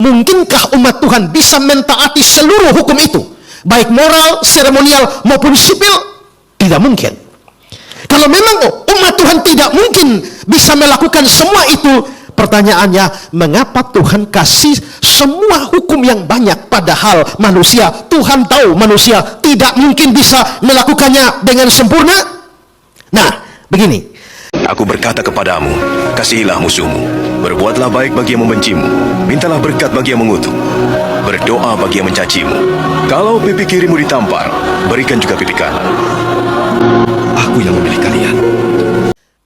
Mungkinkah umat Tuhan bisa mentaati seluruh hukum itu? Baik moral, seremonial, maupun sipil? Tidak mungkin. Kalau memang umat Tuhan tidak mungkin bisa melakukan semua itu, pertanyaannya, mengapa Tuhan kasih semua hukum yang banyak? Padahal manusia, Tuhan tahu manusia tidak mungkin bisa melakukannya dengan sempurna. Nah, begini. Aku berkata kepadamu, kasihilah musuhmu, berbuatlah baik bagi yang membencimu, mintalah berkat bagi yang mengutuk, berdoa bagi yang mencacimu. Kalau pipi kirimu ditampar, berikan juga pipi kanan. Aku yang memilih kalian.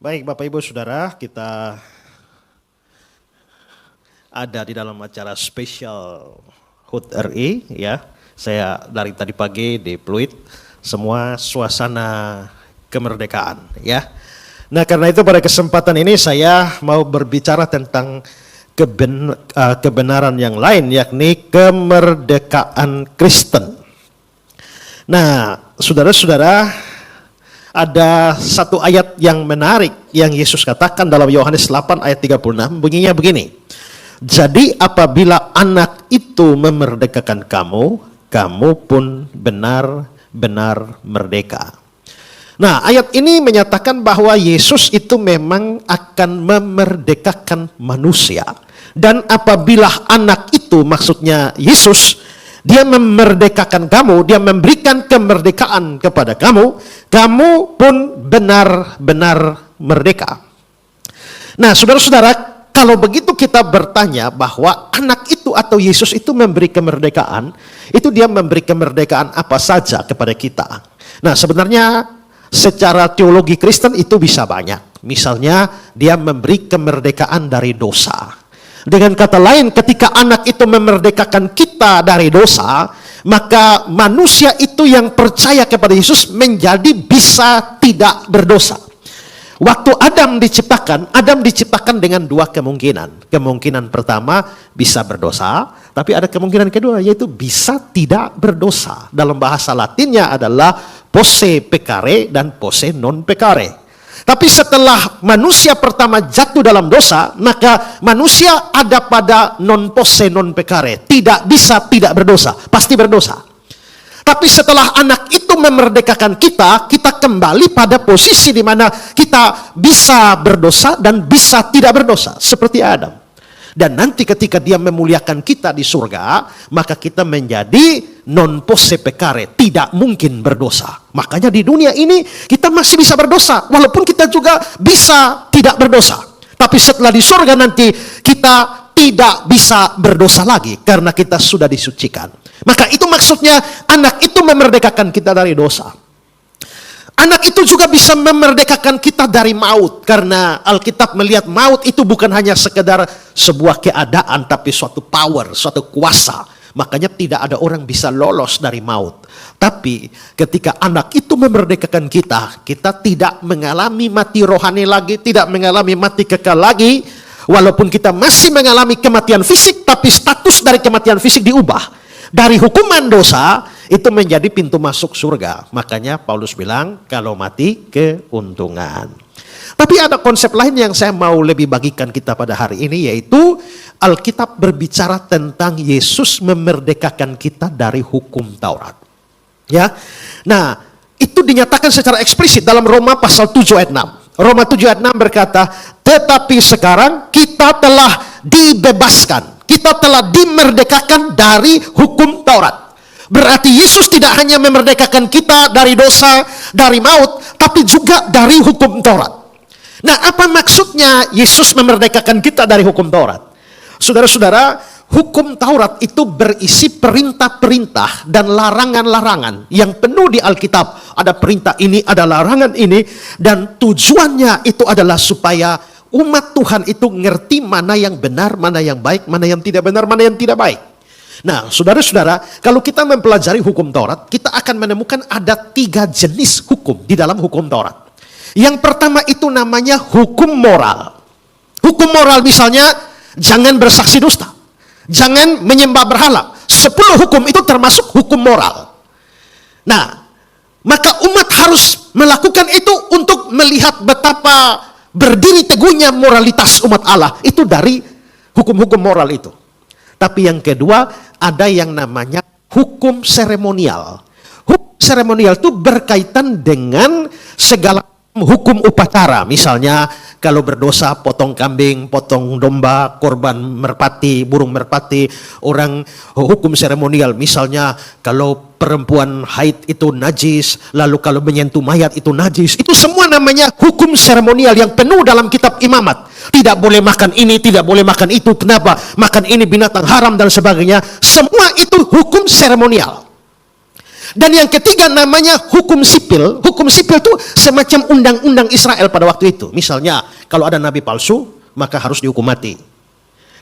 Baik Bapak Ibu Saudara, kita ada di dalam acara spesial HUT RI ya. Saya dari tadi pagi di Pluit, semua suasana kemerdekaan ya. Nah, karena itu pada kesempatan ini saya mau berbicara tentang kebenaran yang lain, yakni kemerdekaan Kristen. Nah, saudara-saudara, ada satu ayat yang menarik yang Yesus katakan dalam Yohanes 8 ayat 36, bunyinya begini. Jadi apabila anak itu memerdekakan kamu, kamu pun benar-benar merdeka. Nah, ayat ini menyatakan bahwa Yesus itu memang akan memerdekakan manusia. Dan apabila anak itu, maksudnya Yesus, dia memerdekakan kamu, dia memberikan kemerdekaan kepada kamu, kamu pun benar-benar merdeka. Nah, saudara-saudara, kalau begitu kita bertanya bahwa anak itu atau Yesus itu memberi kemerdekaan, itu dia memberi kemerdekaan apa saja kepada kita. Nah, sebenarnya secara teologi Kristen itu bisa banyak. Misalnya dia memberi kemerdekaan dari dosa. Dengan kata lain, ketika anak itu memerdekakan kita dari dosa, maka manusia itu yang percaya kepada Yesus menjadi bisa tidak berdosa. Waktu Adam diciptakan dengan dua kemungkinan. Kemungkinan pertama bisa berdosa, tapi ada kemungkinan kedua yaitu bisa tidak berdosa. Dalam bahasa Latinnya adalah posse peccare dan posse non peccare. Tapi setelah manusia pertama jatuh dalam dosa, maka manusia ada pada non posse non peccare, tidak bisa tidak berdosa, pasti berdosa. Tapi setelah anak itu memerdekakan kita, kita kembali pada posisi di mana kita bisa berdosa dan bisa tidak berdosa, seperti Adam. Dan nanti ketika dia memuliakan kita di surga, maka kita menjadi non posse peccare, tidak mungkin berdosa. Makanya di dunia ini kita masih bisa berdosa, walaupun kita juga bisa tidak berdosa. Tapi setelah di surga nanti kita tidak bisa berdosa lagi karena kita sudah disucikan. Maka itu maksudnya anak itu memerdekakan kita dari dosa. Anak itu juga bisa memerdekakan kita dari maut. Karena Alkitab melihat maut itu bukan hanya sekedar sebuah keadaan, tapi suatu power, suatu kuasa. Makanya tidak ada orang bisa lolos dari maut. Tapi ketika anak itu memerdekakan kita, kita tidak mengalami mati rohani lagi, tidak mengalami mati kekal lagi. Walaupun kita masih mengalami kematian fisik, tapi status dari kematian fisik diubah. Dari hukuman dosa itu menjadi pintu masuk surga. Makanya Paulus bilang kalau mati keuntungan. Tapi ada konsep lain yang saya mau lebih bagikan kita pada hari ini, yaitu Alkitab berbicara tentang Yesus memerdekakan kita dari hukum Taurat. Ya. Nah, itu dinyatakan secara eksplisit dalam Roma pasal 7 ayat 6. Roma 7 ayat 6 berkata, tetapi sekarang kita telah dibebaskan. Kita telah dimerdekakan dari hukum Taurat. Berarti Yesus tidak hanya memerdekakan kita dari dosa, dari maut, tapi juga dari hukum Taurat. Nah, apa maksudnya Yesus memerdekakan kita dari hukum Taurat? Saudara-saudara, hukum Taurat itu berisi perintah-perintah dan larangan-larangan yang penuh di Alkitab. Ada perintah ini, ada larangan ini, dan tujuannya itu adalah supaya umat Tuhan itu ngerti mana yang benar, mana yang baik, mana yang tidak benar, mana yang tidak baik. Nah, saudara-saudara, kalau kita mempelajari hukum Taurat, kita akan menemukan ada 3 jenis hukum di dalam hukum Taurat. Yang pertama itu namanya hukum moral. Hukum moral misalnya, jangan bersaksi dusta, jangan menyembah berhala. 10 hukum itu termasuk hukum moral. Nah, maka umat harus melakukan itu untuk melihat betapa berdiri teguhnya moralitas umat Allah itu dari hukum-hukum moral itu. Tapi yang kedua, ada yang namanya hukum seremonial. Hukum seremonial itu berkaitan dengan segala hukum upacara. Misalnya kalau berdosa potong kambing, potong domba, korban merpati, burung merpati. Orang hukum seremonial misalnya kalau perempuan haid itu najis, lalu kalau menyentuh mayat itu najis. Itu semua namanya hukum seremonial yang penuh dalam kitab imamat. Tidak boleh makan ini, tidak boleh makan itu. Kenapa? Makan ini binatang haram dan sebagainya. Semua itu hukum seremonial. Dan yang ketiga namanya hukum sipil. Hukum sipil itu semacam undang-undang Israel pada waktu itu. Misalnya, kalau ada nabi palsu, maka harus dihukum mati.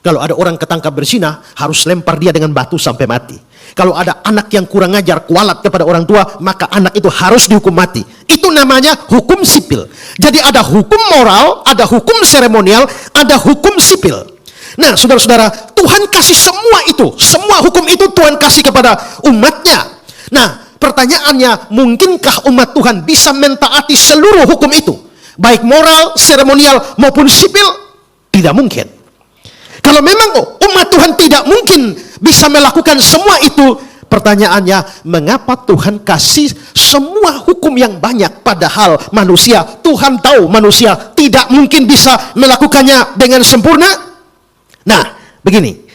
Kalau ada orang ketangkap berzina, harus lempar dia dengan batu sampai mati. Kalau ada anak yang kurang ajar, kualat kepada orang tua, maka anak itu harus dihukum mati. Itu namanya hukum sipil. Jadi ada hukum moral, ada hukum seremonial, ada hukum sipil. Nah, saudara-saudara, Tuhan kasih semua itu. Semua hukum itu Tuhan kasih kepada umatnya. Nah, pertanyaannya, mungkinkah umat Tuhan bisa mentaati seluruh hukum itu? Baik moral, seremonial, maupun sipil? Tidak mungkin. Kalau memang umat Tuhan tidak mungkin bisa melakukan semua itu, pertanyaannya, mengapa Tuhan kasih semua hukum yang banyak? Padahal manusia, Tuhan tahu manusia tidak mungkin bisa melakukannya dengan sempurna. Nah, begini.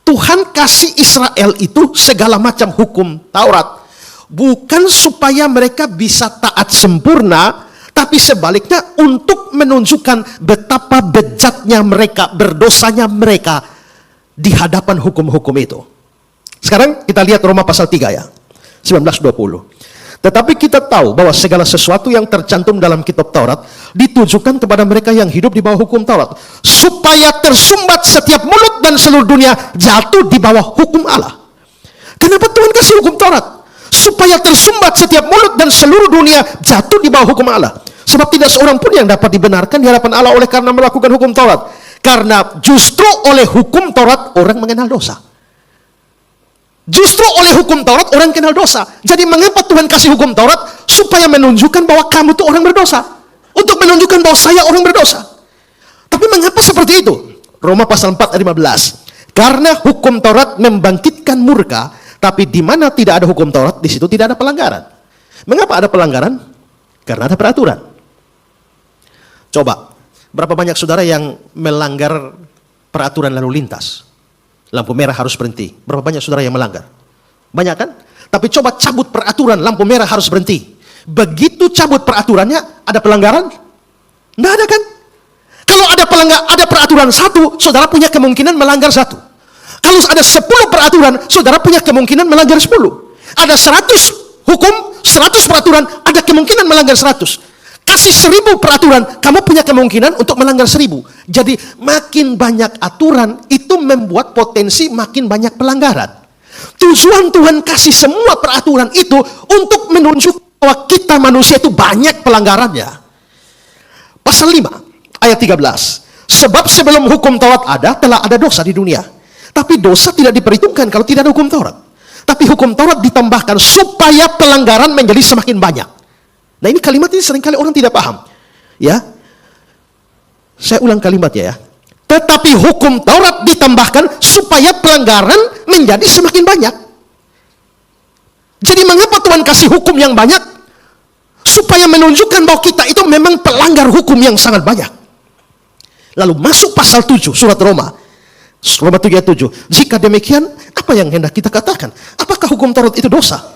Tuhan kasih Israel itu segala macam hukum Taurat. Bukan supaya mereka bisa taat sempurna, tapi sebaliknya untuk menunjukkan betapa bejatnya mereka, berdosanya mereka di hadapan hukum-hukum itu. Sekarang kita lihat Roma pasal 3 ya, 19-20. Tetapi kita tahu bahwa segala sesuatu yang tercantum dalam kitab Taurat ditujukan kepada mereka yang hidup di bawah hukum Taurat, supaya tersumbat setiap mulut dan seluruh dunia jatuh di bawah hukum Allah. Kenapa Tuhan kasih hukum Taurat? Supaya tersumbat setiap mulut dan seluruh dunia jatuh di bawah hukum Allah. Sebab tidak seorang pun yang dapat dibenarkan di hadapan Allah oleh karena melakukan hukum Taurat. Karena justru oleh hukum Taurat orang mengenal dosa. Justru oleh hukum Taurat orang kenal dosa. Jadi mengapa Tuhan kasih hukum Taurat? Supaya menunjukkan bahwa kamu itu orang berdosa. Untuk menunjukkan bahwa saya orang berdosa. Tapi mengapa seperti itu? Roma pasal 4 ayat 15. Karena hukum Taurat membangkitkan murka, tapi di mana tidak ada hukum Taurat, di situ tidak ada pelanggaran. Mengapa ada pelanggaran? Karena ada peraturan. Coba, berapa banyak saudara yang melanggar peraturan lalu lintas? Lampu merah harus berhenti. Berapa banyak saudara yang melanggar? Banyak kan? Tapi coba cabut peraturan, lampu merah harus berhenti. Begitu cabut peraturannya, ada pelanggaran? Tidak ada kan? Kalau ada peraturan satu, saudara punya kemungkinan melanggar satu. Kalau ada 10 peraturan, saudara punya kemungkinan melanggar 10. Ada 100 hukum, 100 peraturan, ada kemungkinan melanggar 100. Kasih 1000 peraturan, kamu punya kemungkinan untuk melanggar 1000. Jadi makin banyak aturan, itu membuat potensi makin banyak pelanggaran. Tujuan Tuhan kasih semua peraturan itu untuk menunjukkan bahwa kita manusia itu banyak pelanggarannya. Pasal 5, ayat 13. Sebab sebelum hukum Taurat ada, telah ada dosa di dunia. Tapi dosa tidak diperhitungkan kalau tidak ada hukum Taurat. Tapi hukum Taurat ditambahkan supaya pelanggaran menjadi semakin banyak. Nah, ini kalimat ini seringkali orang tidak paham. Ya, saya ulang kalimatnya ya. Tetapi hukum Taurat ditambahkan supaya pelanggaran menjadi semakin banyak. Jadi mengapa Tuhan kasih hukum yang banyak? Supaya menunjukkan bahwa kita itu memang pelanggar hukum yang sangat banyak. Lalu masuk pasal 7 surat Roma. Roma 7 ayat 7. Jika demikian, apa yang hendak kita katakan? Apakah hukum Taurat itu dosa?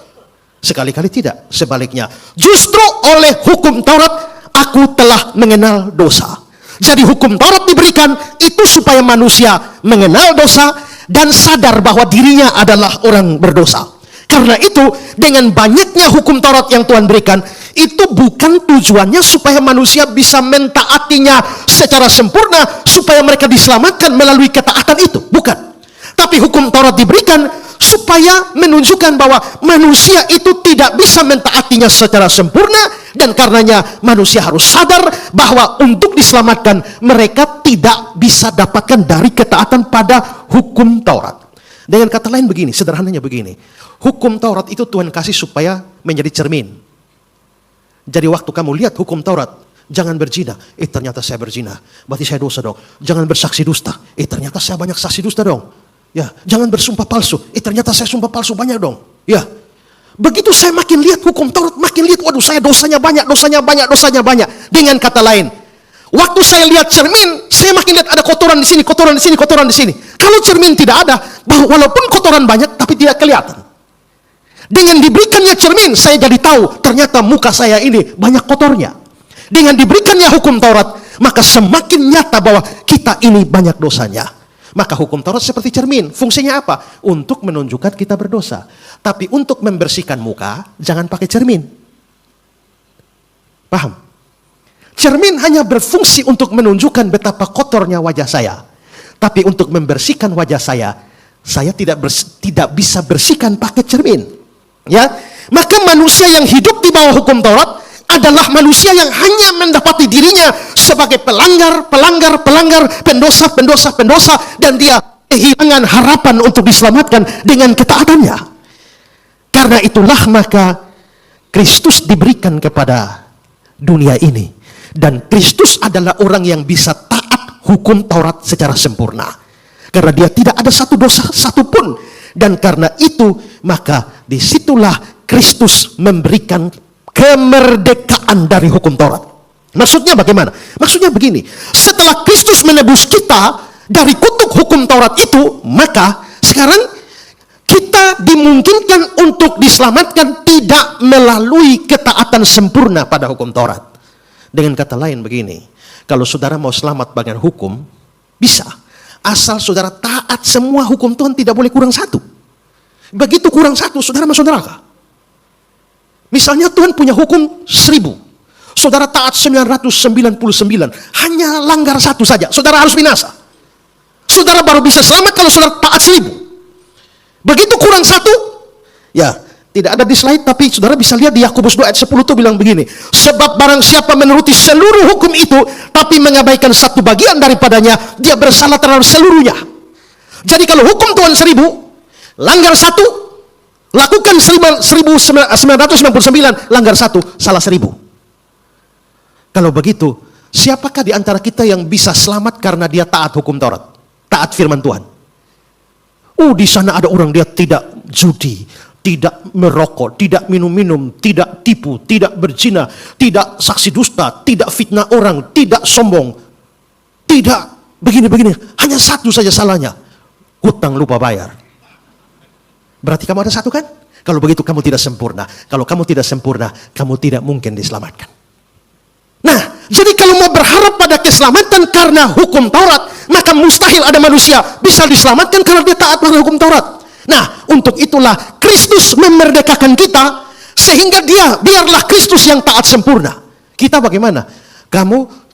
Sekali-kali tidak. Sebaliknya, justru oleh hukum Taurat aku telah mengenal dosa. Jadi hukum Taurat diberikan itu supaya manusia mengenal dosa dan sadar bahwa dirinya adalah orang berdosa. Karena itu, dengan banyaknya hukum Taurat yang Tuhan berikan, itu bukan tujuannya supaya manusia bisa mentaatinya secara sempurna, supaya mereka diselamatkan melalui ketaatan itu. Bukan. Tapi hukum Taurat diberikan supaya menunjukkan bahwa manusia itu tidak bisa mentaatinya secara sempurna, dan karenanya manusia harus sadar bahwa untuk diselamatkan mereka tidak bisa dapatkan dari ketaatan pada hukum Taurat. Dengan kata lain begini, sederhananya begini, hukum Taurat itu Tuhan kasih supaya menjadi cermin. Jadi waktu kamu lihat hukum Taurat, jangan berzina, ternyata saya berzina, berarti saya dosa dong. Jangan bersaksi dusta, ternyata saya banyak saksi dusta dong. Ya, jangan bersumpah palsu. Ternyata saya sumpah palsu banyak dong. Ya. Begitu saya makin lihat hukum Taurat, makin lihat, waduh saya dosanya banyak, dosanya banyak, dosanya banyak. Dengan kata lain, waktu saya lihat cermin, saya makin lihat ada kotoran di sini, kotoran di sini, kotoran di sini. Kalau cermin tidak ada, walaupun kotoran banyak, tapi tidak kelihatan. Dengan diberikannya cermin, saya jadi tahu, ternyata muka saya ini banyak kotornya. Dengan diberikannya hukum Taurat, maka semakin nyata bahwa kita ini banyak dosanya. Maka hukum Taurat seperti cermin. Fungsinya apa? Untuk menunjukkan kita berdosa. Tapi untuk membersihkan muka, jangan pakai cermin. Paham? Cermin hanya berfungsi untuk menunjukkan betapa kotornya wajah saya. Tapi untuk membersihkan wajah saya tidak bisa bersihkan pakai cermin. Ya, maka manusia yang hidup di bawah hukum Taurat adalah manusia yang hanya mendapati dirinya sebagai pelanggar, pendosa, dan dia kehilangan harapan untuk diselamatkan dengan ketaatannya. Karena itulah maka Kristus diberikan kepada dunia ini. Dan Kristus adalah orang yang bisa taat hukum Taurat secara sempurna. Karena dia tidak ada satu dosa satupun. Dan karena itu maka disitulah Kristus memberikan kemerdekaan dari hukum Taurat. Maksudnya bagaimana? Maksudnya begini, setelah Kristus menebus kita dari kutuk hukum Taurat itu, maka sekarang kita dimungkinkan untuk diselamatkan tidak melalui ketaatan sempurna pada hukum Taurat. Dengan kata lain begini, kalau saudara mau selamat bagian hukum, bisa. Asal saudara taat semua hukum Tuhan, tidak boleh kurang satu. Begitu kurang satu, saudara masuk neraka. Misalnya Tuhan punya hukum 1000. Saudara taat 999. Hanya langgar satu saja, saudara harus binasa. Saudara baru bisa selamat kalau saudara taat 1000. Begitu kurang satu, ya tidak ada di slide, tapi saudara bisa lihat di Yakobus 2 ayat 10 itu bilang begini. Sebab barang siapa menuruti seluruh hukum itu, tapi mengabaikan satu bagian daripadanya, dia bersalah terhadap seluruhnya. Jadi kalau hukum Tuhan 1000, langgar satu, lakukan 1999, langgar satu, salah 1000. Kalau begitu, siapakah di antara kita yang bisa selamat karena dia taat hukum Taurat? Taat firman Tuhan. Di sana ada orang dia tidak judi, tidak merokok, tidak minum-minum, tidak tipu, tidak berzina, tidak saksi dusta, tidak fitnah orang, tidak sombong, tidak begini-begini. Hanya satu saja salahnya, hutang lupa bayar. Berarti kamu ada satu kan? Kalau begitu kamu tidak sempurna. Kalau kamu tidak sempurna, kamu tidak mungkin diselamatkan. Nah, jadi kalau mau berharap pada keselamatan karena hukum Taurat, maka mustahil ada manusia bisa diselamatkan karena dia taat pada hukum Taurat. Nah, untuk itulah Kristus memerdekakan kita, sehingga biarlah Kristus yang taat sempurna. Kita bagaimana?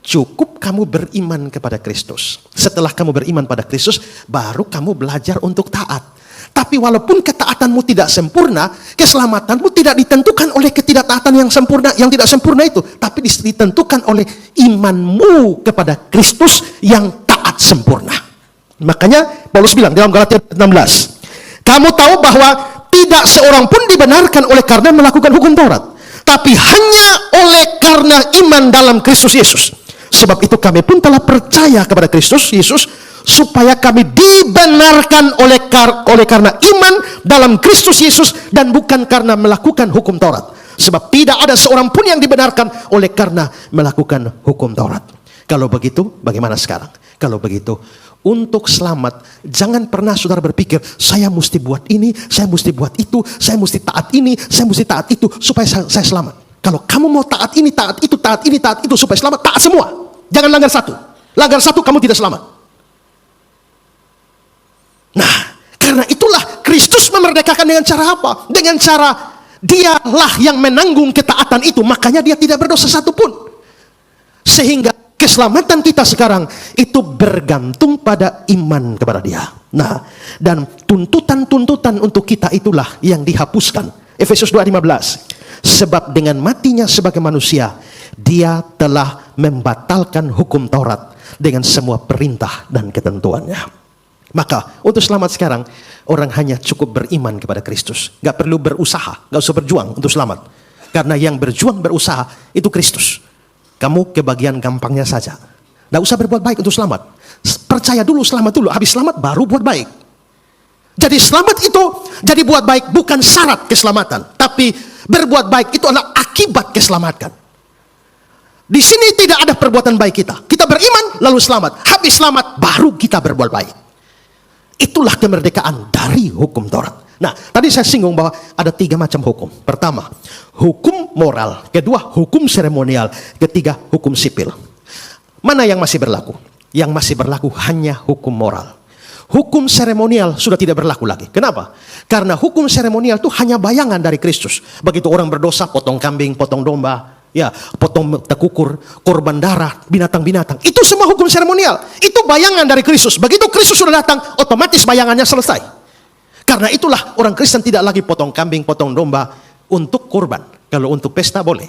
Cukup kamu beriman kepada Kristus. Setelah kamu beriman pada Kristus, baru kamu belajar untuk taat. Tapi walaupun ketaatanmu tidak sempurna, keselamatanmu tidak ditentukan oleh ketidaktaatan yang sempurna, yang tidak sempurna itu, tapi ditentukan oleh imanmu kepada Kristus yang taat sempurna. Makanya Paulus bilang dalam Galatia 16, kamu tahu bahwa tidak seorang pun dibenarkan oleh karena melakukan hukum Taurat, tapi hanya oleh karena iman dalam Kristus Yesus. Sebab itu kami pun telah percaya kepada Kristus Yesus, supaya kami dibenarkan oleh karena iman dalam Kristus Yesus dan bukan karena melakukan hukum Taurat. Sebab tidak ada seorang pun yang dibenarkan oleh karena melakukan hukum Taurat. Kalau begitu, bagaimana sekarang? Kalau begitu, untuk selamat, jangan pernah saudara berpikir, saya mesti buat ini, saya mesti buat itu, saya mesti taat ini, saya mesti taat itu, supaya saya selamat. Kalau kamu mau taat ini, taat itu, taat ini, taat itu, supaya selamat, taat semua. Jangan langgar satu. Langgar satu, kamu tidak selamat. Nah, karena itulah Kristus memerdekakan dengan cara apa? Dengan cara dialah yang menanggung ketaatan itu, makanya dia tidak berdosa satupun. Sehingga keselamatan kita sekarang itu bergantung pada iman kepada dia. Nah, dan tuntutan-tuntutan untuk kita itulah yang dihapuskan. Efesus 2:15. Sebab dengan matinya sebagai manusia, dia telah membatalkan hukum Taurat dengan semua perintah dan ketentuannya. Maka untuk selamat sekarang, orang hanya cukup beriman kepada Kristus. Gak perlu berusaha, gak usah berjuang untuk selamat. Karena yang berjuang berusaha itu Kristus. Kamu ke bagian gampangnya saja. Gak usah berbuat baik untuk selamat. Percaya dulu, selamat dulu. Habis selamat baru buat baik. Jadi selamat itu, jadi buat baik bukan syarat keselamatan. Tapi berbuat baik itu adalah akibat keselamatan. Di sini tidak ada perbuatan baik kita. Kita beriman lalu selamat. Habis selamat baru kita berbuat baik. Itulah kemerdekaan dari hukum Taurat. Nah, tadi saya singgung bahwa ada 3 macam hukum. Pertama, hukum moral. Kedua, hukum seremonial. Ketiga, hukum sipil. Mana yang masih berlaku? Yang masih berlaku hanya hukum moral. Hukum seremonial sudah tidak berlaku lagi. Kenapa? Karena hukum seremonial itu hanya bayangan dari Kristus. Begitu orang berdosa, potong kambing, potong domba, ya, potong tekukur, korban darah, binatang-binatang. Itu semua hukum seremonial. Itu bayangan dari Kristus. Begitu Kristus sudah datang, otomatis bayangannya selesai. Karena itulah orang Kristen tidak lagi potong kambing, potong domba untuk korban. Kalau untuk pesta boleh.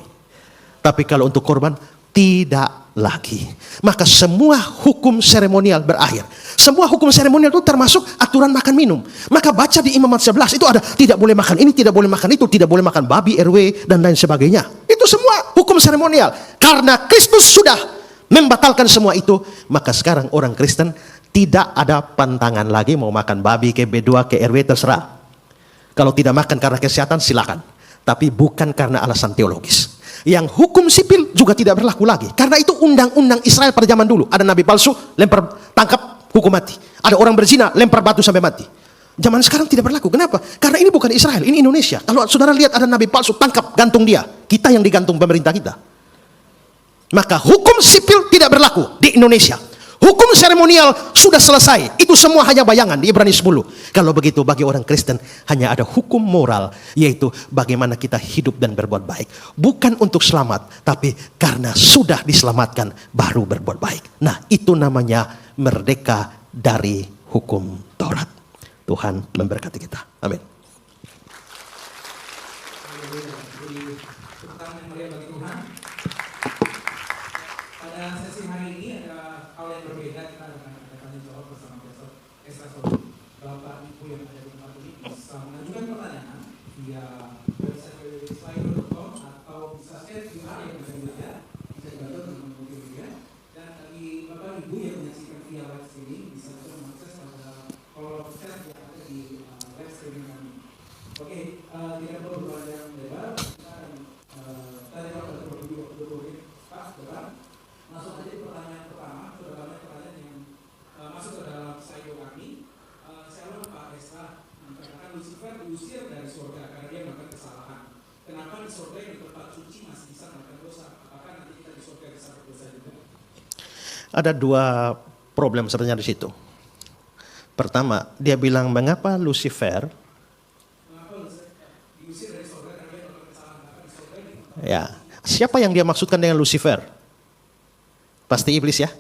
Tapi kalau untuk korban, tidak lagi. Maka semua hukum seremonial berakhir. Semua hukum seremonial itu termasuk aturan makan minum. Maka baca di Imamat 11 itu ada tidak boleh makan ini, tidak boleh makan itu, tidak boleh makan babi, RW, dan lain sebagainya. Itu semua hukum seremonial. Karena Kristus sudah membatalkan semua itu, maka sekarang orang Kristen tidak ada pantangan lagi mau makan babi ke B2 ke RW terserah. Kalau tidak makan karena kesehatan silakan. Tapi bukan karena alasan teologis. Yang hukum sipil juga tidak berlaku lagi. Karena itu undang-undang Israel pada zaman dulu. Ada nabi palsu, lempar tangkap, hukum mati. Ada orang berzina, lempar batu sampai mati. Zaman sekarang tidak berlaku. Kenapa? Karena ini bukan Israel, ini Indonesia. Kalau saudara lihat ada nabi palsu, tangkap, gantung dia. Kita yang digantung pemerintah kita. Maka hukum sipil tidak berlaku di Indonesia. Hukum seremonial sudah selesai. Itu semua hanya bayangan di Ibrani 10. Kalau begitu bagi orang Kristen hanya ada hukum moral, yaitu bagaimana kita hidup dan berbuat baik. Bukan untuk selamat, tapi karena sudah diselamatkan baru berbuat baik. Nah, itu namanya merdeka dari hukum Taurat. Tuhan memberkati kita. Amin. Pada sesi hari ini ada hal yang berbeda, kita akan tanya jawab bersama Besok Esra Sobi. Bapak Ibu yang ada di tempat ini bisa mengajukan pertanyaan via website www.slayer.com atau bisa share QR yang bisa dilihat, bisa dibantu dengan menggunakan media. Dan bagi Bapak Ibu yang menyaksikan via live streaming bisa juga mengakses pada kolom chat yang ada di live streaming kami. Oke, tidak perlu berpanjang lebar, kita akan tanya jawab dalam 20 menit. Pak, depan. Langsung aja di pertanyaan pertama, terutama pertanyaan yang masuk ke dalam slide kami. Saya ulang Pak Esra, mengatakan Lucifer diusir dari surga karena dia melakukan kesalahan. Kenapa di surga yang di tempat suci masih bisa melakukan dosa? Apakah nanti kita di surga bisa berdosa juga? Ada 2 problem sebenarnya di situ. Pertama, dia bilang mengapa Lucifer diusir dari surga karena dia melakukan kesalahan? Apakah di surga ini? Ya, siapa yang dia maksudkan dengan Lucifer? Pasti iblis ya.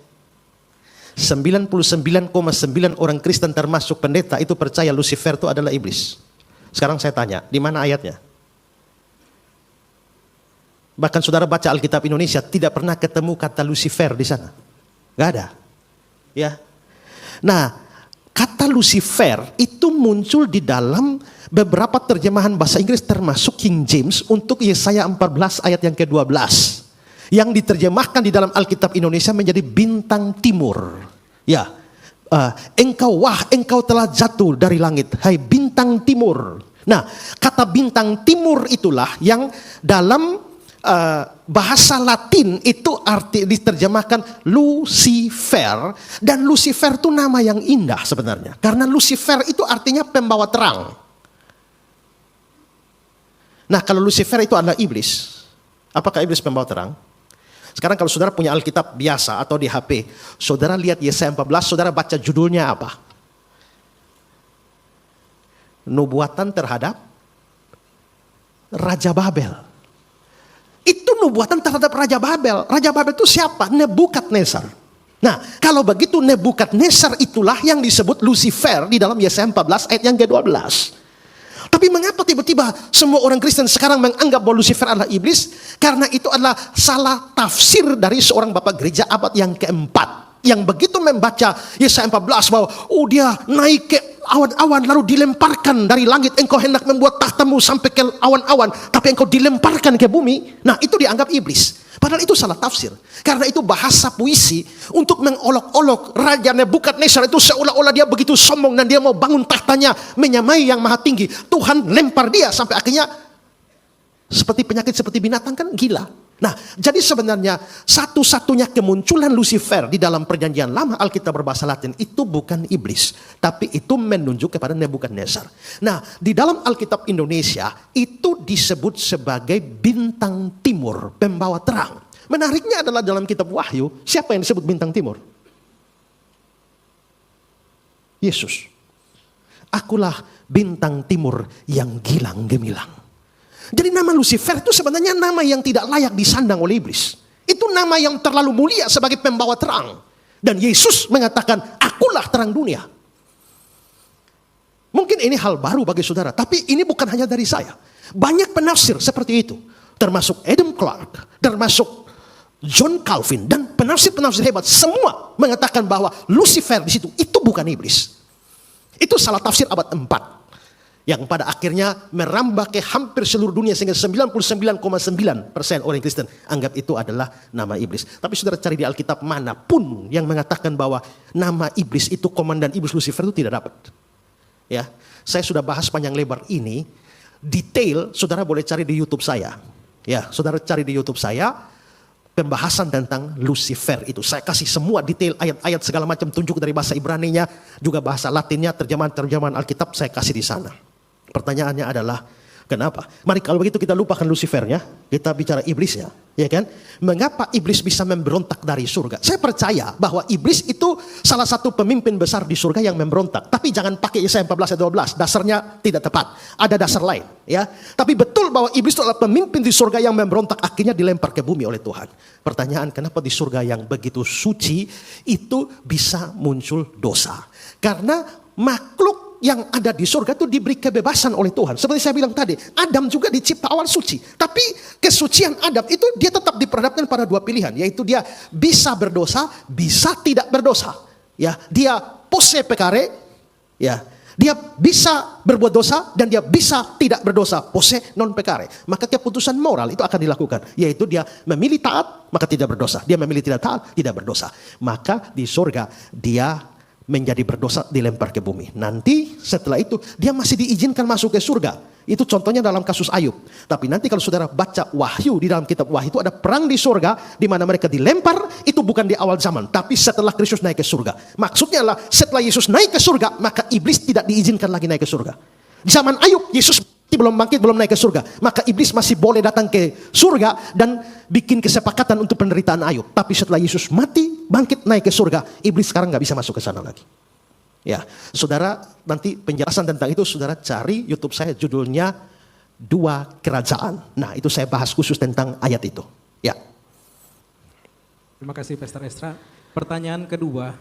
99,9 orang Kristen termasuk pendeta itu percaya Lucifer itu adalah iblis. Sekarang saya tanya, di mana ayatnya? Bahkan saudara baca Alkitab Indonesia tidak pernah ketemu kata Lucifer di sana. Gak ada. Ya. Nah, kata Lucifer itu muncul di dalam beberapa terjemahan bahasa Inggris termasuk King James untuk Yesaya 14 ayat yang ke-12. Yang diterjemahkan di dalam Alkitab Indonesia menjadi bintang timur. Ya, engkau telah jatuh dari langit, hai bintang timur. Nah, kata bintang timur itulah yang dalam bahasa Latin itu arti diterjemahkan Lucifer. Dan Lucifer itu nama yang indah sebenarnya. Karena Lucifer itu artinya pembawa terang. Nah, kalau Lucifer itu adalah iblis, apakah iblis pembawa terang? Sekarang kalau saudara punya Alkitab biasa atau di HP, saudara lihat Yesaya 14, saudara baca judulnya apa? Nubuatan terhadap Raja Babel. Itu nubuatan terhadap Raja Babel. Raja Babel itu siapa? Nebukadnezar. Nah, kalau begitu Nebukadnezar itulah yang disebut Lucifer di dalam Yesaya 14 ayat yang ke-12. Tapi mengapa tiba-tiba semua orang Kristen sekarang menganggap bahwa Lucifer adalah iblis? Karena itu adalah salah tafsir dari seorang bapak gereja abad yang ke-4. yang begitu membaca Yesaya 14 bahwa dia naik ke awan-awan lalu dilemparkan dari langit, engkau hendak membuat tahtamu sampai ke awan-awan tapi engkau dilemparkan ke bumi. Nah, itu dianggap iblis. Padahal itu salah tafsir. Karena itu bahasa puisi untuk mengolok-olok Raja Nebukadnezar itu seolah-olah dia begitu sombong dan dia mau bangun tahtanya menyamai yang maha tinggi. Tuhan lempar dia sampai akhirnya seperti penyakit, seperti binatang, kan gila. Nah, jadi sebenarnya satu-satunya kemunculan Lucifer di dalam perjanjian lama Alkitab berbahasa Latin itu bukan iblis, tapi itu menunjuk kepada Nebukadnezar. Nah, di dalam Alkitab Indonesia itu disebut sebagai bintang timur, pembawa terang. Menariknya adalah dalam kitab Wahyu, siapa yang disebut bintang timur? Yesus. Akulah bintang timur yang gilang gemilang. Jadi nama Lucifer itu sebenarnya nama yang tidak layak disandang oleh iblis. Itu nama yang terlalu mulia sebagai pembawa terang. Dan Yesus mengatakan, akulah terang dunia. Mungkin ini hal baru bagi saudara, tapi ini bukan hanya dari saya. Banyak penafsir seperti itu. Termasuk Adam Clarke, termasuk John Calvin, dan penafsir-penafsir hebat. Semua mengatakan bahwa Lucifer di situ itu bukan iblis. Itu salah tafsir abad 4. Yang pada akhirnya merambah ke hampir seluruh dunia sehingga 99,9% orang Kristen anggap itu adalah nama iblis. Tapi saudara cari di Alkitab manapun yang mengatakan bahwa nama iblis itu, komandan iblis Lucifer itu tidak dapat. Ya, saya sudah bahas panjang lebar ini, detail saudara boleh cari di YouTube saya. Ya, saudara cari di YouTube saya pembahasan tentang Lucifer itu. Saya kasih semua detail ayat-ayat segala macam, tunjuk dari bahasa Ibraninya, juga bahasa Latinnya, terjemahan Alkitab saya kasih di sana. Pertanyaannya adalah, kenapa? Mari kalau begitu kita lupakan Lucifernya, kita bicara iblisnya, ya kan? Mengapa iblis bisa memberontak dari surga? Saya percaya bahwa iblis itu salah satu pemimpin besar di surga yang memberontak. Tapi jangan pakai Yesaya 14 ayat 12, dasarnya tidak tepat. Ada dasar lain, ya. Tapi betul bahwa iblis itu adalah pemimpin di surga yang memberontak, akhirnya dilempar ke bumi oleh Tuhan. Pertanyaan, kenapa di surga yang begitu suci itu bisa muncul dosa? Karena makhluk yang ada di surga itu diberi kebebasan oleh Tuhan. Seperti saya bilang tadi, Adam juga dicipta awal suci. Tapi kesucian Adam itu dia tetap diperhadapkan pada dua pilihan. Yaitu dia bisa berdosa, bisa tidak berdosa. Ya, dia posse peccare, ya, dia bisa berbuat dosa dan dia bisa tidak berdosa, posse non peccare. Maka keputusan moral itu akan dilakukan. Yaitu dia memilih taat, maka tidak berdosa. Dia memilih tidak taat, tidak berdosa. Maka di surga dia menjadi berdosa, dilempar ke bumi. Nanti setelah itu dia masih diizinkan masuk ke surga. Itu contohnya dalam kasus Ayub. Tapi nanti kalau saudara baca Wahyu, di dalam kitab Wahyu itu ada perang di surga di mana mereka dilempar, itu bukan di awal zaman, tapi setelah Kristus naik ke surga. Maksudnya adalah setelah Yesus naik ke surga, maka iblis tidak diizinkan lagi naik ke surga. Di zaman Ayub, Yesus belum bangkit, belum naik ke surga. Maka iblis masih boleh datang ke surga dan bikin kesepakatan untuk penderitaan Ayub. Tapi setelah Yesus mati, bangkit, naik ke surga, iblis sekarang gak bisa masuk ke sana lagi. Ya, saudara, nanti penjelasan tentang itu saudara cari YouTube saya, judulnya Dua Kerajaan. Nah, itu saya bahas khusus tentang ayat itu. Ya. Terima kasih Pastor Estra. Pertanyaan kedua,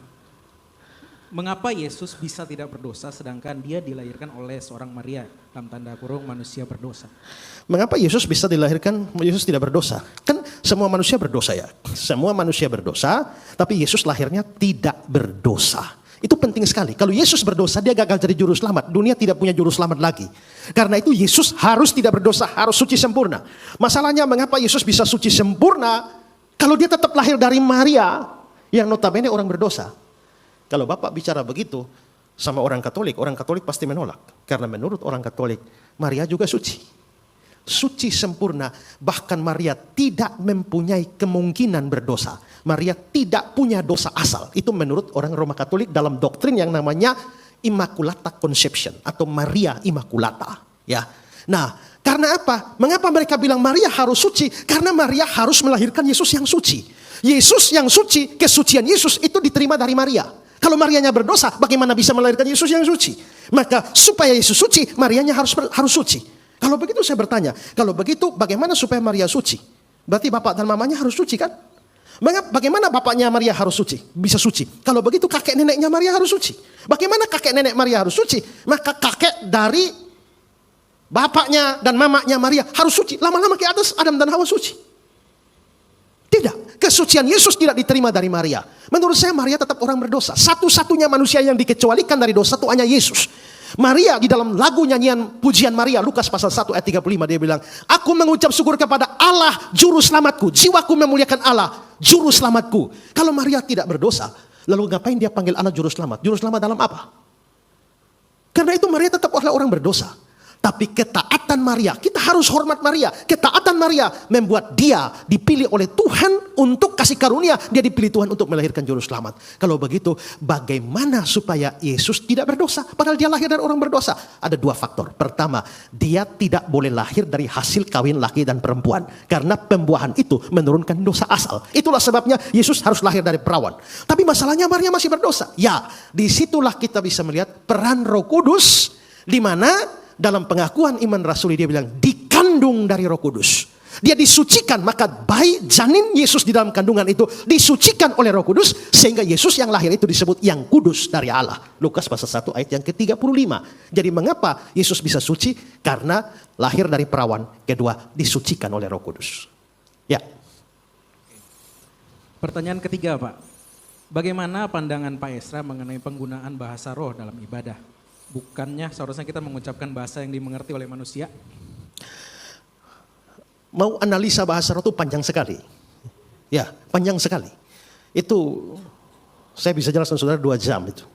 mengapa Yesus bisa tidak berdosa sedangkan dia dilahirkan oleh seorang Maria, dalam tanda kurung manusia berdosa? Mengapa Yesus bisa dilahirkan, Yesus tidak berdosa? Kan semua manusia berdosa ya. Semua manusia berdosa, tapi Yesus lahirnya tidak berdosa. Itu penting sekali. Kalau Yesus berdosa, dia gagal jadi juru selamat. Dunia tidak punya juru selamat lagi. Karena itu Yesus harus tidak berdosa, harus suci sempurna. Masalahnya mengapa Yesus bisa suci sempurna kalau dia tetap lahir dari Maria yang notabene orang berdosa? Kalau Bapak bicara begitu sama orang Katolik pasti menolak. Karena menurut orang Katolik, Maria juga suci. Suci sempurna, bahkan Maria tidak mempunyai kemungkinan berdosa. Maria tidak punya dosa asal. Itu menurut orang Roma Katolik dalam doktrin yang namanya Immaculata Conception atau Maria Immaculata. Ya. Nah, karena apa? Mengapa mereka bilang Maria harus suci? Karena Maria harus melahirkan Yesus yang suci. Yesus yang suci, kesucian Yesus itu diterima dari Maria. Kalau Marianya berdosa, bagaimana bisa melahirkan Yesus yang suci? Maka supaya Yesus suci, Marianya harus suci. Kalau begitu saya bertanya, kalau begitu bagaimana supaya Maria suci? Berarti bapak dan mamanya harus suci kan? Bagaimana bapaknya Maria harus suci? Bisa suci. Kalau begitu kakek neneknya Maria harus suci. Bagaimana kakek nenek Maria harus suci? Maka kakek dari bapaknya dan mamanya Maria harus suci. Lama-lama ke atas Adam dan Hawa suci. Tidak. kesucian Yesus tidak diterima dari Maria. Menurut saya Maria tetap orang berdosa. Satu-satunya manusia yang dikecualikan dari dosa itu hanya Yesus. Maria di dalam lagu nyanyian pujian Maria, Lukas pasal 1 ayat 35, dia bilang, aku mengucap syukur kepada Allah juru selamatku. Jiwaku memuliakan Allah juru selamatku. Kalau Maria tidak berdosa, lalu ngapain dia panggil Allah juru selamat? Juru selamat dalam apa? Karena itu Maria tetap adalah orang berdosa. Tapi ketaatan Maria, kita harus hormat Maria. Ketaatan Maria membuat dia dipilih oleh Tuhan untuk kasih karunia. Dia dipilih Tuhan untuk melahirkan juru selamat. Kalau begitu, bagaimana supaya Yesus tidak berdosa? Padahal dia lahir dari orang berdosa. Ada dua faktor. Pertama, dia tidak boleh lahir dari hasil kawin laki dan perempuan. Karena pembuahan itu menurunkan dosa asal. Itulah sebabnya Yesus harus lahir dari perawan. Tapi masalahnya Maria masih berdosa. Ya, disitulah kita bisa melihat peran Roh Kudus, di mana dalam pengakuan iman rasuli dia bilang dikandung dari Roh Kudus. Dia disucikan, maka bayi janin Yesus di dalam kandungan itu disucikan oleh Roh Kudus, sehingga Yesus yang lahir itu disebut yang kudus dari Allah. Lukas pasal 1 ayat yang ke-35. Jadi mengapa Yesus bisa suci? Karena lahir dari perawan. Kedua, disucikan oleh Roh Kudus. Ya. Pertanyaan ketiga, Pak. Bagaimana pandangan Pak Esra mengenai penggunaan bahasa roh dalam ibadah? Bukannya seharusnya kita mengucapkan bahasa yang dimengerti oleh manusia? Mau analisa bahasa roh itu panjang sekali. Ya, panjang sekali. Itu saya bisa jelaskan saudara 2 jam itu.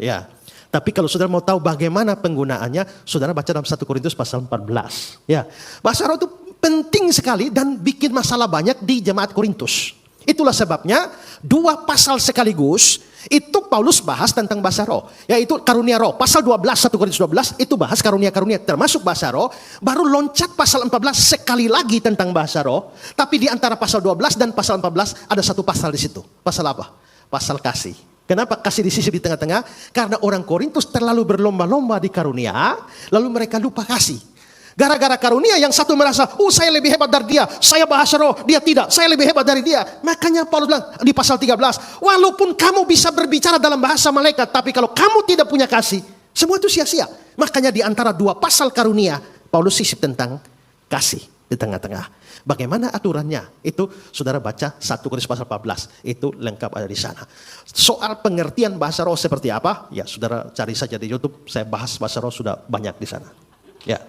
Ya. Tapi kalau saudara mau tahu bagaimana penggunaannya, saudara baca dalam 1 Korintus pasal 14. Ya. Bahasa roh itu penting sekali dan bikin masalah banyak di jemaat Korintus. Itulah sebabnya 2 pasal sekaligus itu Paulus bahas tentang bahasa roh, yaitu karunia roh. Pasal 12, 1 Korintus 12 itu bahas karunia-karunia termasuk bahasa roh. Baru loncat pasal 14 sekali lagi tentang bahasa roh. Tapi di antara pasal 12 dan pasal 14 ada satu pasal di situ. Pasal apa? Pasal kasih. Kenapa kasih di sisi di tengah-tengah? Karena orang Korintus terlalu berlomba-lomba di karunia, lalu mereka lupa kasih. Gara-gara karunia yang satu merasa, saya lebih hebat dari dia, saya bahasa roh, dia tidak, saya lebih hebat dari dia. Makanya Paulus bilang di pasal 13, walaupun kamu bisa berbicara dalam bahasa malaikat, tapi kalau kamu tidak punya kasih, semua itu sia-sia. Makanya di antara 2 pasal karunia, Paulus sisip tentang kasih di tengah-tengah. Bagaimana aturannya? Itu saudara baca 1 Korintus pasal 14, itu lengkap ada di sana. Soal pengertian bahasa roh seperti apa? Ya saudara cari saja di YouTube, saya bahas bahasa roh sudah banyak di sana. Ya.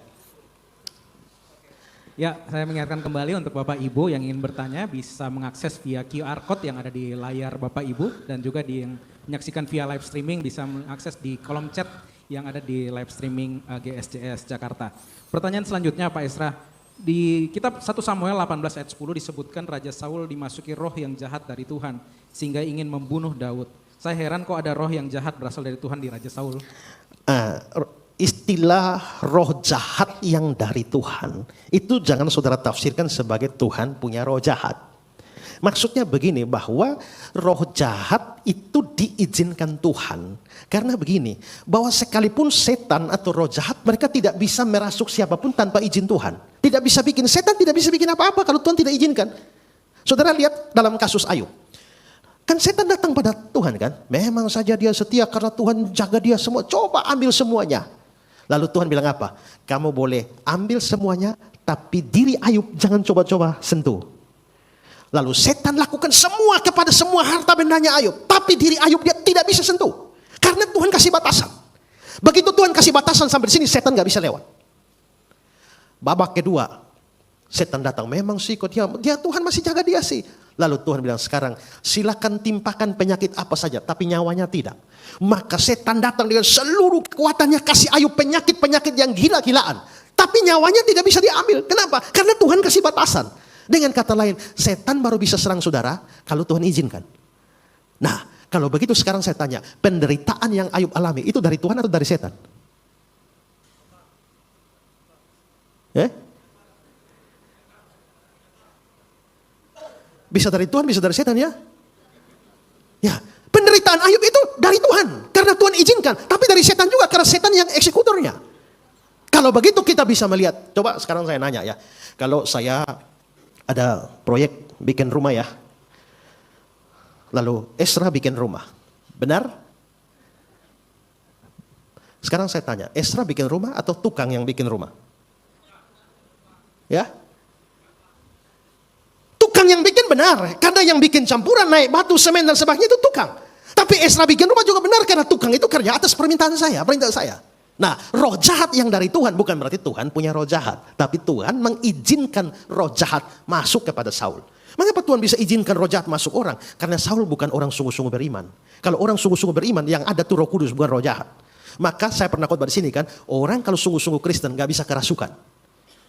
Ya, saya mengingatkan kembali untuk Bapak Ibu yang ingin bertanya bisa mengakses via QR Code yang ada di layar Bapak Ibu, dan juga yang menyaksikan via live streaming bisa mengakses di kolom chat yang ada di live streaming GSJS Jakarta. Pertanyaan selanjutnya Pak Esra, di kitab 1 Samuel 18 ayat 10 disebutkan Raja Saul dimasuki roh yang jahat dari Tuhan sehingga ingin membunuh Daud. Saya heran kok ada roh yang jahat berasal dari Tuhan di Raja Saul. Istilah roh jahat yang dari Tuhan itu jangan saudara tafsirkan sebagai Tuhan punya roh jahat. Maksudnya begini, bahwa roh jahat itu diizinkan Tuhan. Karena begini, bahwa sekalipun setan atau roh jahat, mereka tidak bisa merasuk siapapun tanpa izin Tuhan. Tidak bisa bikin, setan tidak bisa bikin apa-apa kalau Tuhan tidak izinkan. Saudara lihat dalam kasus Ayub. Kan setan datang pada Tuhan kan, memang saja dia setia karena Tuhan jaga dia semua, coba ambil semuanya. Lalu Tuhan bilang apa? Kamu boleh ambil semuanya, tapi diri Ayub jangan coba-coba sentuh. Lalu setan lakukan semua kepada semua harta bendanya Ayub, tapi diri Ayub dia tidak bisa sentuh. Karena Tuhan kasih batasan. Begitu Tuhan kasih batasan sampai di sini, setan gak bisa lewat. Babak kedua, setan datang, memang sih kok dia Tuhan masih jaga dia sih. Lalu Tuhan bilang, sekarang silakan timpakan penyakit apa saja, tapi nyawanya tidak. Maka setan datang dengan seluruh kekuatannya kasih Ayub penyakit-penyakit yang gila-gilaan. Tapi nyawanya tidak bisa diambil. Kenapa? Karena Tuhan kasih batasan. Dengan kata lain, setan baru bisa serang saudara kalau Tuhan izinkan. Nah, kalau begitu sekarang saya tanya, penderitaan yang Ayub alami itu dari Tuhan atau dari setan? Bisa dari Tuhan, bisa dari setan ya? Ya, penderitaan Ayub itu dari Tuhan karena Tuhan izinkan, tapi dari setan juga karena setan yang eksekutornya. Kalau begitu kita bisa melihat, coba sekarang saya nanya ya, kalau saya ada proyek bikin rumah ya, lalu Esra bikin rumah, benar? Sekarang saya tanya, Esra bikin rumah atau tukang yang bikin rumah? Ya? Tukang yang bikin benar, karena yang bikin campuran naik batu, semen dan sebagainya itu tukang. Tapi Ezra bikin rumah juga benar karena tukang itu kerja atas permintaan saya. Nah, roh jahat yang dari Tuhan bukan berarti Tuhan punya roh jahat, tapi Tuhan mengizinkan roh jahat masuk kepada Saul. Mengapa Tuhan bisa izinkan roh jahat masuk orang? Karena Saul bukan orang sungguh-sungguh beriman. Kalau orang sungguh-sungguh beriman, yang ada tuh Roh Kudus, bukan roh jahat. Maka saya pernah khotbah di sini kan, orang kalau sungguh-sungguh Kristen gak bisa kerasukan.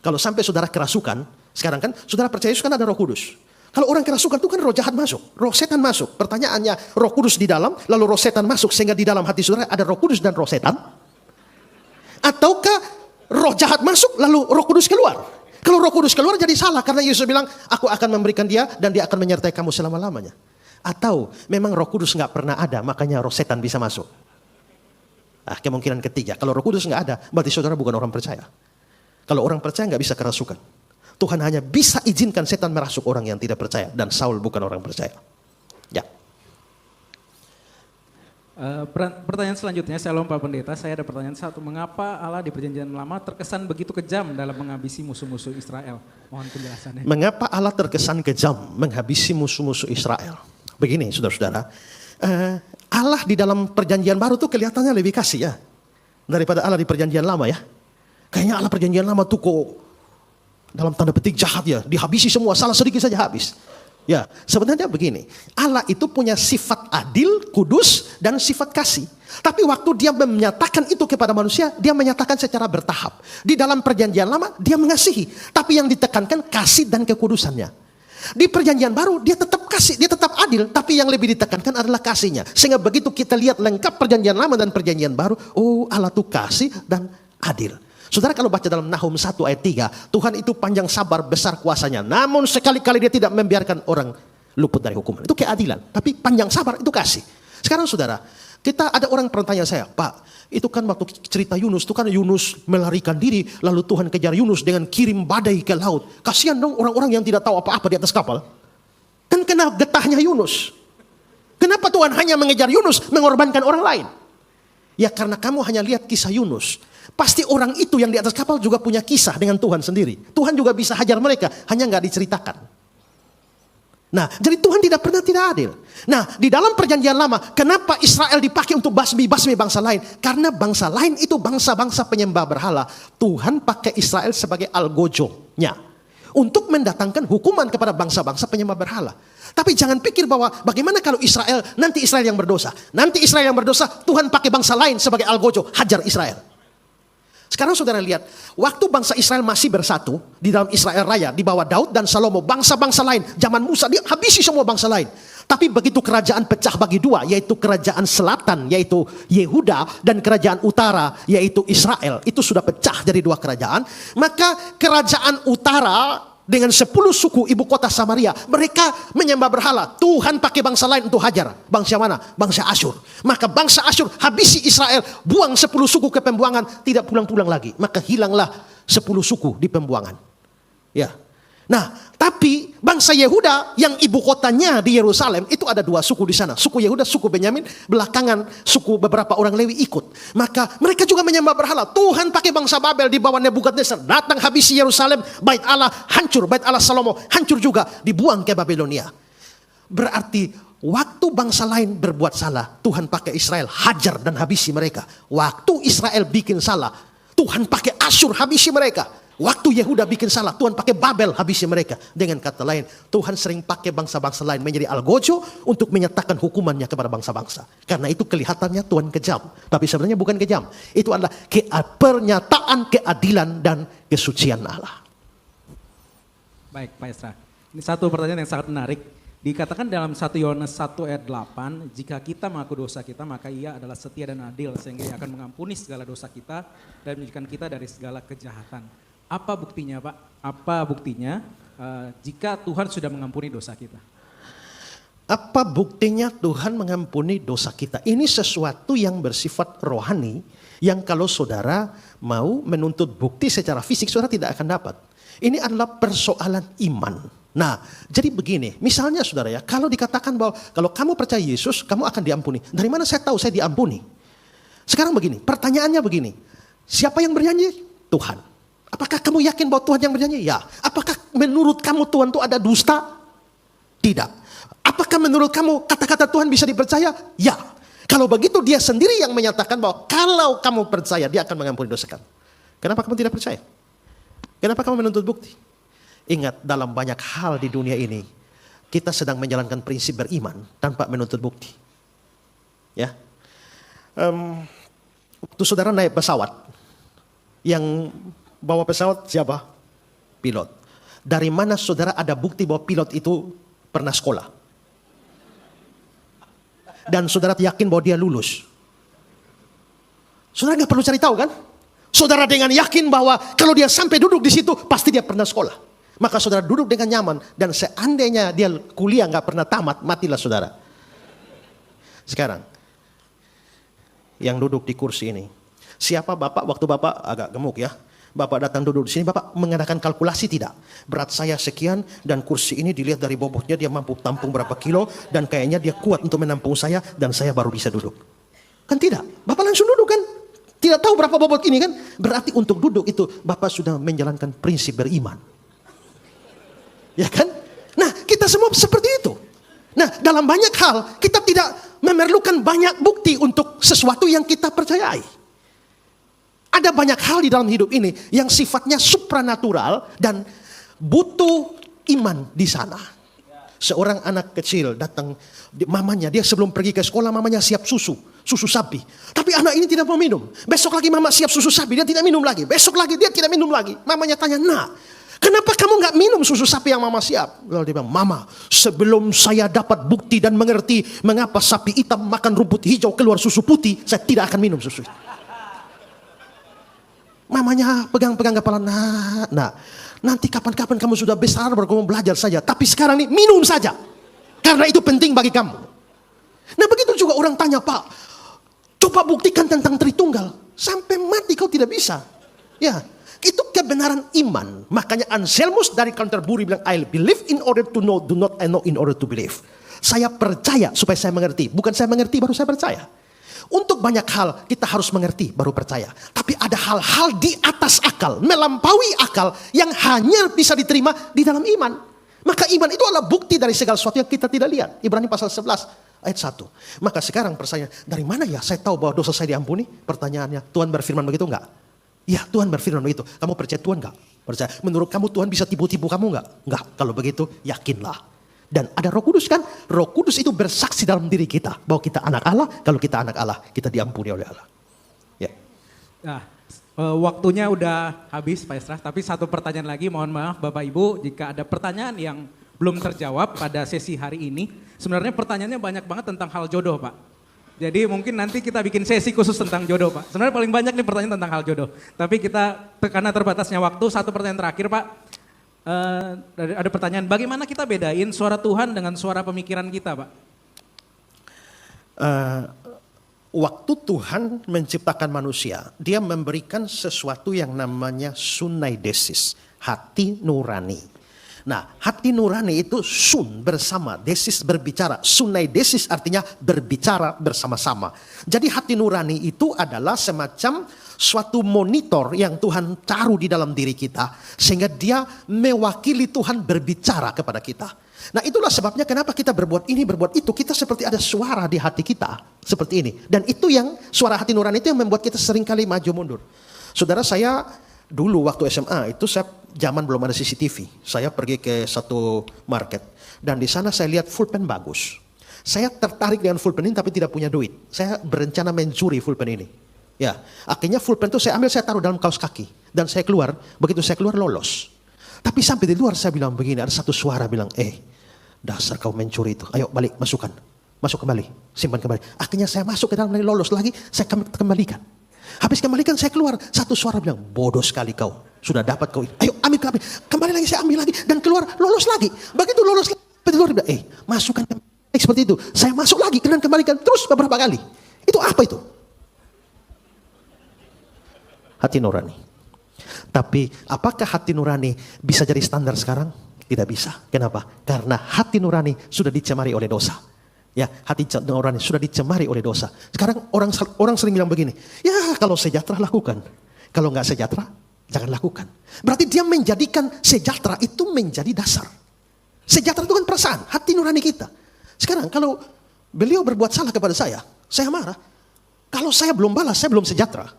Kalau sampai saudara kerasukan, sekarang kan saudara percaya Yesus kan ada Roh Kudus. Kalau orang kerasukan itu kan roh jahat masuk, roh setan masuk. Pertanyaannya, Roh Kudus di dalam, lalu roh setan masuk sehingga di dalam hati saudara ada Roh Kudus dan roh setan? Ataukah roh jahat masuk lalu Roh Kudus keluar? Kalau Roh Kudus keluar jadi salah karena Yesus bilang, aku akan memberikan dia dan dia akan menyertai kamu selama-lamanya. Atau memang Roh Kudus nggak pernah ada, makanya roh setan bisa masuk. Kemungkinan ketiga, kalau Roh Kudus nggak ada, berarti saudara bukan orang percaya. Kalau orang percaya nggak bisa kerasukan. Tuhan hanya bisa izinkan setan merasuk orang yang tidak percaya. Dan Saul bukan orang percaya. Ya. Pertanyaan selanjutnya, Shalom Pak Pendeta. Saya ada pertanyaan satu. Mengapa Allah di perjanjian lama terkesan begitu kejam dalam menghabisi musuh-musuh Israel? Mohon penjelasannya. Mengapa Allah terkesan kejam menghabisi musuh-musuh Israel? Begini saudara-saudara. Allah di dalam perjanjian baru tuh kelihatannya lebih kasih ya. Daripada Allah di perjanjian lama ya. Kayaknya Allah perjanjian lama tuh kok dalam tanda petik jahat ya, dihabisi semua, salah sedikit saja habis. Ya, sebenarnya begini, Allah itu punya sifat adil, kudus, dan sifat kasih. Tapi waktu dia menyatakan itu kepada manusia, dia menyatakan secara bertahap. Di dalam perjanjian lama, dia mengasihi. Tapi yang ditekankan kasih dan kekudusannya. Di perjanjian baru, dia tetap kasih, dia tetap adil. Tapi yang lebih ditekankan adalah kasihnya. Sehingga begitu kita lihat lengkap perjanjian lama dan perjanjian baru, oh Allah itu kasih dan adil. Saudara kalau baca dalam Nahum 1 ayat 3, Tuhan itu panjang sabar, besar kuasanya. Namun sekali-kali dia tidak membiarkan orang luput dari hukuman. Itu keadilan. Tapi panjang sabar itu kasih. Sekarang saudara, kita ada orang bertanya saya, Pak, itu kan waktu cerita Yunus, itu kan Yunus melarikan diri, lalu Tuhan kejar Yunus dengan kirim badai ke laut. Kasihan dong orang-orang yang tidak tahu apa-apa di atas kapal. Kan kena getahnya Yunus. Kenapa Tuhan hanya mengejar Yunus, mengorbankan orang lain? Ya karena kamu hanya lihat kisah Yunus. Pasti orang itu yang di atas kapal juga punya kisah dengan Tuhan sendiri. Tuhan juga bisa hajar mereka, hanya nggak diceritakan. Nah, jadi Tuhan tidak pernah tidak adil. Nah, di dalam perjanjian lama, kenapa Israel dipakai untuk basmi bangsa lain? Karena bangsa lain itu bangsa-bangsa penyembah berhala. Tuhan pakai Israel sebagai algojonya untuk mendatangkan hukuman kepada bangsa-bangsa penyembah berhala. Tapi jangan pikir bahwa bagaimana kalau nanti Israel yang berdosa. Nanti Israel yang berdosa, Tuhan pakai bangsa lain sebagai algojo, hajar Israel. Sekarang saudara lihat, waktu bangsa Israel masih bersatu di dalam Israel Raya, di bawah Daud dan Salomo, bangsa-bangsa lain, zaman Musa, dia habisi semua bangsa lain. Tapi begitu kerajaan pecah bagi dua, yaitu kerajaan selatan, yaitu Yehuda, dan kerajaan utara, yaitu Israel. Itu sudah pecah jadi dua kerajaan. Maka kerajaan utara dengan 10 suku ibu kota Samaria, mereka menyembah berhala. Tuhan pakai bangsa lain untuk hajar. Bangsa mana? Bangsa Asyur. Maka bangsa Asyur habisi Israel, buang 10 suku ke pembuangan, tidak pulang-pulang lagi. Maka hilanglah 10 suku di pembuangan. Ya. Nah, tapi bangsa Yehuda yang ibu kotanya di Yerusalem, itu ada 2 suku di sana. Suku Yehuda, suku Benyamin, belakangan suku beberapa orang Lewi ikut. Maka mereka juga menyembah berhala. Tuhan pakai bangsa Babel di bawah Nebukadnezar, datang habisi Yerusalem, bait Allah hancur, bait Allah Salomo hancur juga, dibuang ke Babilonia. Berarti waktu bangsa lain berbuat salah, Tuhan pakai Israel hajar dan habisi mereka. Waktu Israel bikin salah, Tuhan pakai Asyur habisi mereka. Waktu Yehuda bikin salah, Tuhan pakai Babel habisi mereka. Dengan kata lain, Tuhan sering pakai bangsa-bangsa lain menjadi algojo untuk menyatakan hukumannya kepada bangsa-bangsa. Karena itu kelihatannya Tuhan kejam, tapi sebenarnya bukan kejam. Itu adalah pernyataan keadilan dan kesucian Allah. Baik, Pak Ezra. Ini satu pertanyaan yang sangat menarik. Dikatakan dalam 1 Yohanes 1 ayat 8, jika kita mengaku dosa kita, maka ia adalah setia dan adil, sehingga ia akan mengampuni segala dosa kita dan menyelamatkan kita dari segala kejahatan. Apa buktinya, Pak? Apa buktinya jika Tuhan sudah mengampuni dosa kita? Apa buktinya Tuhan mengampuni dosa kita? Ini sesuatu yang bersifat rohani, yang kalau saudara mau menuntut bukti secara fisik, saudara tidak akan dapat. Ini adalah persoalan iman. Nah, jadi begini, misalnya saudara ya, kalau dikatakan bahwa kalau kamu percaya Yesus, kamu akan diampuni. Dari mana saya tahu saya diampuni? Sekarang begini, pertanyaannya begini, siapa yang berjanji? Tuhan. Apakah kamu yakin bahwa Tuhan yang berjanji? Ya. Apakah menurut kamu Tuhan itu ada dusta? Tidak. Apakah menurut kamu kata-kata Tuhan bisa dipercaya? Ya. Kalau begitu dia sendiri yang menyatakan bahwa kalau kamu percaya dia akan mengampuni dosa kamu. Kenapa kamu tidak percaya? Kenapa kamu menuntut bukti? Ingat, dalam banyak hal di dunia ini kita sedang menjalankan prinsip beriman tanpa menuntut bukti. Ya. Waktu saudara naik pesawat, yang bawa pesawat siapa? Pilot. Dari mana saudara ada bukti bahwa pilot itu pernah sekolah? Dan saudara yakin bahwa dia lulus? Saudara nggak perlu cari tahu kan? Saudara dengan yakin bahwa kalau dia sampai duduk di situ pasti dia pernah sekolah. Maka saudara duduk dengan nyaman, dan seandainya dia kuliah nggak pernah tamat, matilah saudara. Sekarang, yang duduk di kursi ini, siapa bapak waktu bapak agak gemuk ya? Bapak datang duduk di sini, bapak mengadakan kalkulasi tidak? Berat saya sekian dan kursi ini dilihat dari bobotnya dia mampu tampung berapa kilo dan kayaknya dia kuat untuk menampung saya dan saya baru bisa duduk. Kan tidak? Bapak langsung duduk kan? Tidak tahu berapa bobot ini kan? Berarti untuk duduk itu bapak sudah menjalankan prinsip beriman. Ya kan? Nah, kita semua seperti itu. Nah, dalam banyak hal kita tidak memerlukan banyak bukti untuk sesuatu yang kita percayai. Ada banyak hal di dalam hidup ini yang sifatnya supranatural dan butuh iman di sana. Seorang anak kecil datang, mamanya, dia sebelum pergi ke sekolah mamanya siap susu sapi. Tapi anak ini tidak mau minum. Besok lagi mama siap susu sapi, dia tidak minum lagi. Besok lagi dia tidak minum lagi. Mamanya tanya, "Nak, kenapa kamu nggak minum susu sapi yang mama siap?" Lalu dia bilang, "Mama, sebelum saya dapat bukti dan mengerti mengapa sapi hitam makan rumput hijau keluar susu putih, saya tidak akan minum susu itu." Mamanya pegang-pegang kepala, nah, nanti kapan-kapan kamu sudah besar baru kamu belajar saja. Tapi sekarang ini minum saja. Karena itu penting bagi kamu. Nah begitu juga orang tanya, "Pak, coba buktikan tentang Tritunggal." Sampai mati kau tidak bisa. Ya, itu kebenaran iman. Makanya Anselmus dari Canterbury bilang, "I believe in order to know, do not I know in order to believe." Saya percaya supaya saya mengerti. Bukan saya mengerti baru saya percaya. Untuk banyak hal kita harus mengerti baru percaya. Tapi ada hal-hal di atas akal, melampaui akal yang hanya bisa diterima di dalam iman. Maka iman itu adalah bukti dari segala sesuatu yang kita tidak lihat. Ibrani pasal 11 ayat 1. Maka sekarang pertanyaan, dari mana ya saya tahu bahwa dosa saya diampuni? Pertanyaannya, Tuhan berfirman begitu enggak? Ya, Tuhan berfirman begitu. Kamu percaya Tuhan enggak? Percaya. Menurut kamu Tuhan bisa tipu-tipu kamu enggak? Enggak. Kalau begitu yakinlah. Dan ada Roh Kudus kan? Roh Kudus itu bersaksi dalam diri kita bahwa kita anak Allah. Kalau kita anak Allah, kita diampuni oleh Allah. Ya. Nah, waktunya udah habis Pak Esra, tapi satu pertanyaan lagi, mohon maaf Bapak Ibu jika ada pertanyaan yang belum terjawab pada sesi hari ini. Sebenarnya pertanyaannya banyak banget tentang hal jodoh Pak. Jadi mungkin nanti kita bikin sesi khusus tentang jodoh Pak. Sebenarnya paling banyak nih pertanyaan tentang hal jodoh. Tapi kita karena terbatasnya waktu, satu pertanyaan terakhir Pak. Ada pertanyaan, bagaimana kita bedain suara Tuhan dengan suara pemikiran kita Pak? Waktu Tuhan menciptakan manusia, dia memberikan sesuatu yang namanya sunaidesis, hati nurani. Nah, hati nurani itu sun bersama, desis berbicara. Sunaidesis artinya berbicara bersama-sama. Jadi hati nurani itu adalah semacam suatu monitor yang Tuhan taruh di dalam diri kita. Sehingga dia mewakili Tuhan berbicara kepada kita. Nah itulah sebabnya kenapa kita berbuat ini, berbuat itu. Kita seperti ada suara di hati kita. Seperti ini. Dan itu yang suara hati nurani itu yang membuat kita seringkali maju mundur. Saudara, saya dulu waktu SMA itu saya zaman belum ada CCTV. Saya pergi ke satu market. Dan di sana saya lihat pulpen bagus. Saya tertarik dengan pulpen ini tapi tidak punya duit. Saya berencana mencuri pulpen ini. Ya, akhirnya pulpen itu saya ambil, saya taruh dalam kaos kaki. Dan saya keluar, begitu saya keluar lolos. Tapi sampai di luar saya bilang begini, ada satu suara bilang, dasar kau mencuri itu. Ayo balik, masukkan. Masuk kembali, simpan kembali. Akhirnya saya masuk ke dalam, lolos lagi, saya kembalikan. Habis kembalikan saya keluar, satu suara bilang, bodoh sekali kau. Sudah dapat kau. Ayo ambil kembali lagi, saya ambil lagi. Dan keluar, lolos lagi. Begitu lolos lagi, di luar bilang, masukkan kembali. Seperti itu. Saya masuk lagi, dan kembalikan terus beberapa kali. Itu apa itu? Hati nurani. Tapi apakah hati nurani bisa jadi standar sekarang? Tidak bisa. Kenapa? Karena hati nurani sudah dicemari oleh dosa. Ya, hati nurani sudah dicemari oleh dosa. Sekarang orang sering bilang begini, ya kalau sejahtera lakukan. Kalau nggak sejahtera, jangan lakukan. Berarti dia menjadikan sejahtera itu menjadi dasar. Sejahtera itu kan perasaan, hati nurani kita. Sekarang kalau beliau berbuat salah kepada saya marah. Kalau saya belum balas, saya belum sejahtera.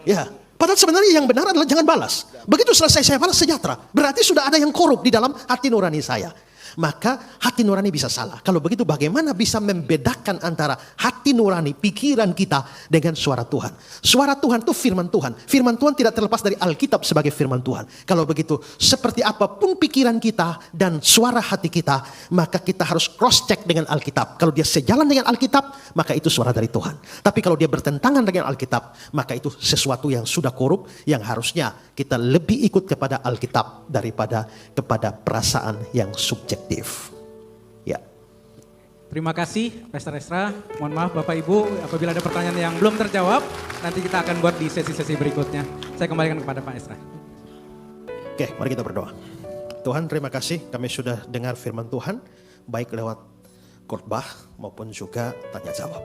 Ya, padahal sebenarnya yang benar adalah jangan balas. Begitu selesai saya balas, sejahtera. Berarti sudah ada yang korup di dalam hati nurani saya. Maka hati nurani bisa salah. Kalau begitu bagaimana bisa membedakan antara hati nurani, pikiran kita dengan suara Tuhan. Suara Tuhan itu firman Tuhan. Firman Tuhan tidak terlepas dari Alkitab sebagai firman Tuhan. Kalau begitu seperti apapun pikiran kita dan suara hati kita, maka kita harus cross check dengan Alkitab. Kalau dia sejalan dengan Alkitab, maka itu suara dari Tuhan. Tapi kalau dia bertentangan dengan Alkitab, maka itu sesuatu yang sudah korup, yang harusnya kita lebih ikut kepada Alkitab daripada kepada perasaan yang subjektif. Ya. Terima kasih Pastor Ezra. Mohon maaf Bapak Ibu apabila ada pertanyaan yang belum terjawab, nanti kita akan buat di sesi-sesi berikutnya. Saya kembalikan kepada Pak Ezra. Oke, mari kita berdoa. Tuhan, terima kasih kami sudah dengar firman Tuhan, baik lewat khotbah maupun juga tanya jawab.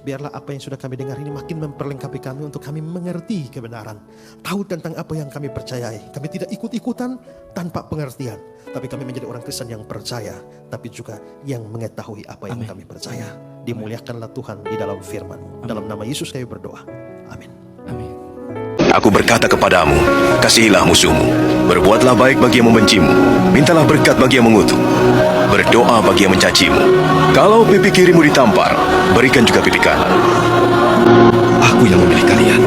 Biarlah apa yang sudah kami dengar ini makin memperlengkapi kami untuk kami mengerti kebenaran. Tahu tentang apa yang kami percayai. Kami tidak ikut-ikutan tanpa pengertian. Tapi kami menjadi orang Kristen yang percaya, tapi juga yang mengetahui apa yang kami percaya. Dimuliakanlah Tuhan di dalam firman. Dalam nama Yesus kami berdoa. Amin. Amin. Aku berkata kepadamu, kasihilah musuhmu, berbuatlah baik bagi yang membencimu, mintalah berkat bagi yang mengutuk, berdoa bagi yang mencacimu. Kalau pipi kirimu ditampar, berikan juga pipi kanan. Aku yang memilih kalian.